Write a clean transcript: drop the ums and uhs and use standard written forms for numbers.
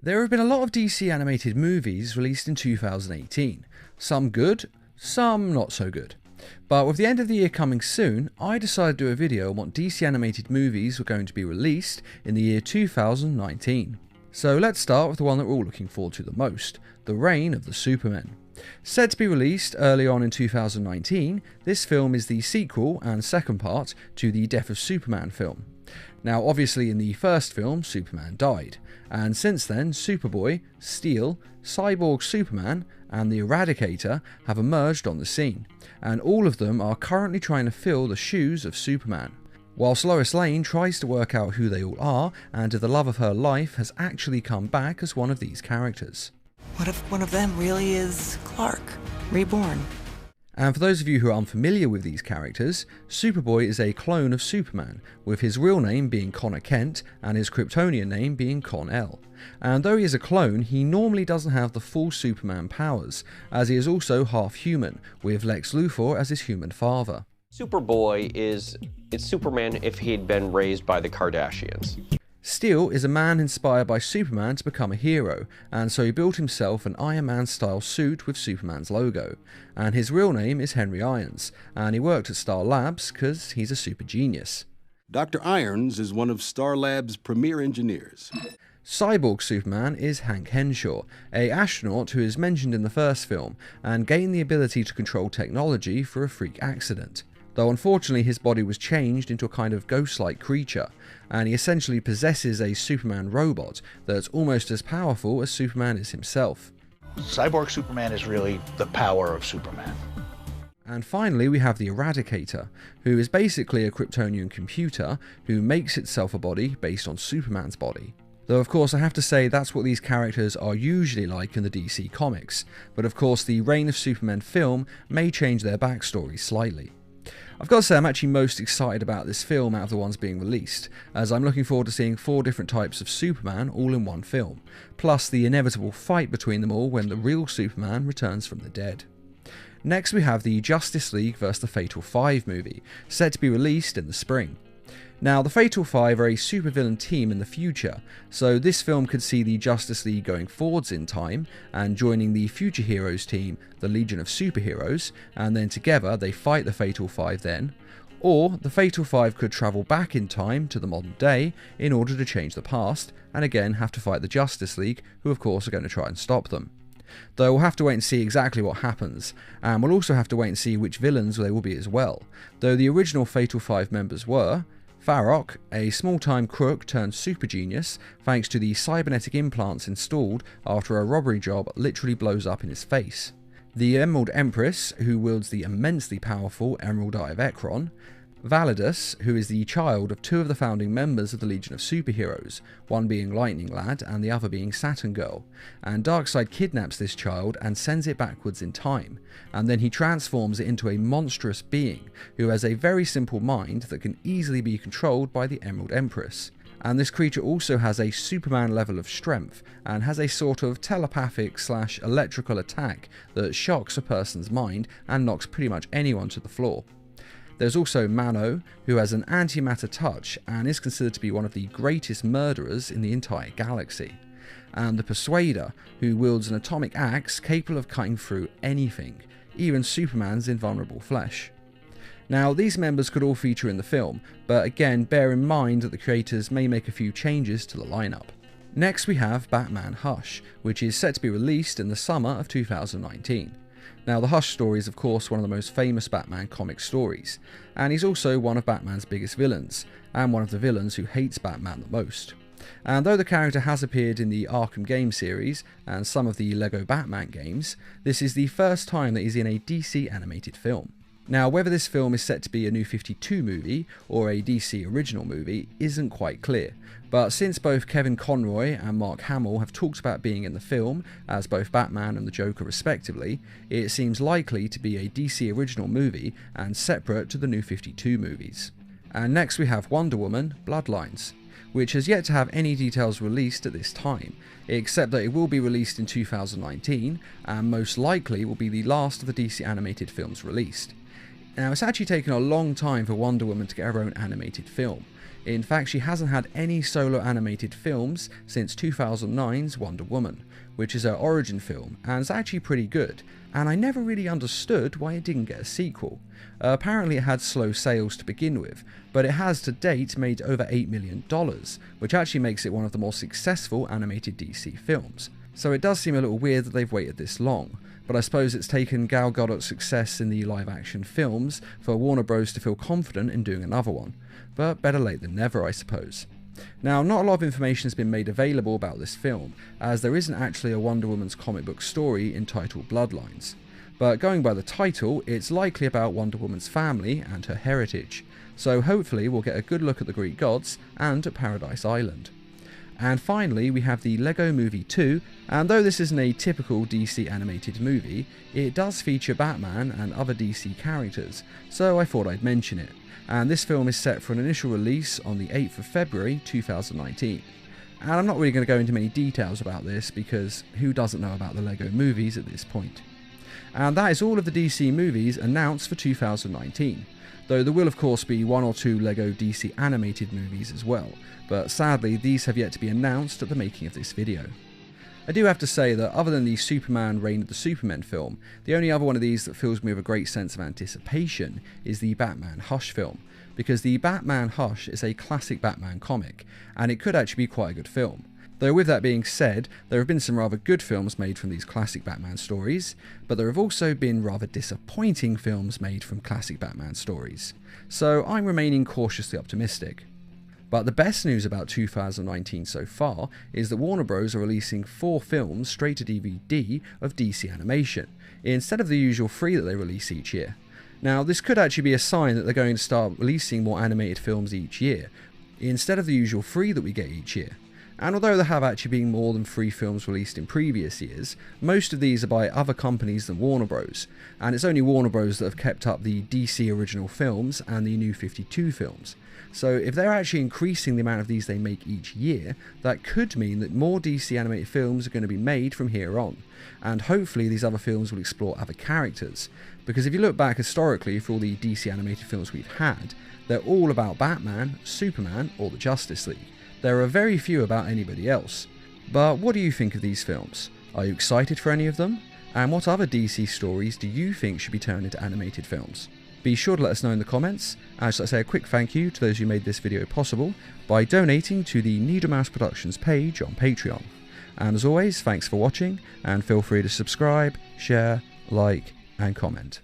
There have been a lot of DC animated movies released in 2018, some good, some not so good. But with the end of the year coming soon, I decided to do a video on what DC animated movies were going to be released in the year 2019. So let's start with the one that we're all looking forward to the most, The Reign of the Supermen. Said to be released early on in 2019, this film is the sequel and second part to the Death of Superman film. Now obviously in the first film, Superman died, and since then Superboy, Steel, Cyborg Superman and the Eradicator have emerged on the scene, and all of them are currently trying to fill the shoes of Superman. Whilst Lois Lane tries to work out who they all are, and if the love of her life has actually come back as one of these characters. What if one of them really is Clark, reborn? And for those of you who are unfamiliar with these characters, Superboy is a clone of Superman, with his real name being Connor Kent and his Kryptonian name being Kon-El. And though he is a clone, he normally doesn't have the full Superman powers, as he is also half human, with Lex Luthor as his human father. Superboy is Superman if he'd been raised by the Kardashians. Steel is a man inspired by Superman to become a hero, and so he built himself an Iron Man style suit with Superman's logo. And his real name is Henry Irons, and he worked at Star Labs because he's a super genius. Dr. Irons is one of Star Labs' premier engineers. Cyborg Superman is Hank Henshaw, an astronaut who is mentioned in the first film, and gained the ability to control technology for a freak accident. Though unfortunately his body was changed into a kind of ghost-like creature, and he essentially possesses a Superman robot that's almost as powerful as Superman is himself. Cyborg Superman is really the power of Superman. And finally we have the Eradicator, who is basically a Kryptonian computer who makes itself a body based on Superman's body. Though of course I have to say that's what these characters are usually like in the DC comics, but of course the Reign of Superman film may change their backstory slightly. I've got to say I'm actually most excited about this film out of the ones being released, as I'm looking forward to seeing 4 different types of Superman all in one film, plus the inevitable fight between them all when the real Superman returns from the dead. Next we have the Justice League vs the Fatal 5 movie, set to be released in the spring. Now, the Fatal Five are a supervillain team in the future, so this film could see the Justice League going forwards in time and joining the future heroes team, the Legion of Superheroes, and then together they fight the Fatal Five then. Or the Fatal Five could travel back in time to the modern day in order to change the past, and again have to fight the Justice League, who of course are going to try and stop them. Though we'll have to wait and see exactly what happens, and we'll also have to wait and see which villains they will be as well, though the original Fatal Five members were Farrock, a small-time crook turned super genius thanks to the cybernetic implants installed after a robbery job literally blows up in his face. The Emerald Empress, who wields the immensely powerful Emerald Eye of Ekron. Validus, who is the child of 2 of the founding members of the Legion of Superheroes, one being Lightning Lad and the other being Saturn Girl, and Darkseid kidnaps this child and sends it backwards in time, and then he transforms it into a monstrous being who has a very simple mind that can easily be controlled by the Emerald Empress. And this creature also has a Superman level of strength and has a sort of telepathic / electrical attack that shocks a person's mind and knocks pretty much anyone to the floor. There's also Mano, who has an antimatter touch and is considered to be one of the greatest murderers in the entire galaxy. And the Persuader, who wields an atomic axe capable of cutting through anything, even Superman's invulnerable flesh. Now, these members could all feature in the film, but again bear in mind that the creators may make a few changes to the lineup. Next we have Batman Hush, which is set to be released in the summer of 2019. Now, the Hush story is of course one of the most famous Batman comic stories, and he's also one of Batman's biggest villains, and one of the villains who hates Batman the most. And though the character has appeared in the Arkham game series and some of the LEGO Batman games, this is the first time that he's in a DC animated film. Now, whether this film is set to be a New 52 movie or a DC original movie isn't quite clear, but since both Kevin Conroy and Mark Hamill have talked about being in the film as both Batman and the Joker respectively, it seems likely to be a DC original movie and separate to the New 52 movies. And next we have Wonder Woman Bloodlines, which has yet to have any details released at this time, except that it will be released in 2019 and most likely will be the last of the DC animated films released. Now, it's actually taken a long time for Wonder Woman to get her own animated film. In fact, she hasn't had any solo animated films since 2009's Wonder Woman, which is her origin film, and it's actually pretty good, and I never really understood why it didn't get a sequel. Apparently it had slow sales to begin with, but it has to date made over $8 million, which actually makes it one of the more successful animated DC films. So it does seem a little weird that they've waited this long, but I suppose it's taken Gal Gadot's success in the live action films for Warner Bros. To feel confident in doing another one. But better late than never, I suppose. Now, not a lot of information has been made available about this film, as there isn't actually a Wonder Woman's comic book story entitled Bloodlines. But going by the title, it's likely about Wonder Woman's family and her heritage, so hopefully we'll get a good look at the Greek gods and at Paradise Island. And finally, we have the Lego Movie 2, and though this isn't a typical DC animated movie, it does feature Batman and other DC characters, so I thought I'd mention it. And this film is set for an initial release on the 8th of February 2019. And I'm not really going to go into many details about this because who doesn't know about the Lego movies at this point? And that is all of the DC movies announced for 2019, though there will of course be one or two Lego DC animated movies as well, but sadly these have yet to be announced at the making of this video. I do have to say that other than the Superman Reign of the Supermen film, the only other one of these that fills me with a great sense of anticipation is the Batman Hush film, because the Batman Hush is a classic Batman comic, and it could actually be quite a good film. Though with that being said, there have been some rather good films made from these classic Batman stories, but there have also been rather disappointing films made from classic Batman stories. So I'm remaining cautiously optimistic. But the best news about 2019 so far is that Warner Bros. Are releasing 4 films straight to DVD of DC animation, instead of the usual 3 that they release each year. Now, this could actually be a sign that they're going to start releasing more animated films each year, instead of the usual 3 that we get each year. And although there have actually been more than 3 films released in previous years, most of these are by other companies than Warner Bros. And it's only Warner Bros. That have kept up the DC original films and the New 52 films. So if they're actually increasing the amount of these they make each year, that could mean that more DC animated films are going to be made from here on. And hopefully these other films will explore other characters. Because if you look back historically for all the DC animated films we've had, they're all about Batman, Superman, or the Justice League. There are very few about anybody else. But what do you think of these films? Are you excited for any of them? And what other DC stories do you think should be turned into animated films? Be sure to let us know in the comments, and should I say a quick thank you to those who made this video possible by donating to the Needlemouse Productions page on Patreon. And as always, thanks for watching, and feel free to subscribe, share, like, and comment.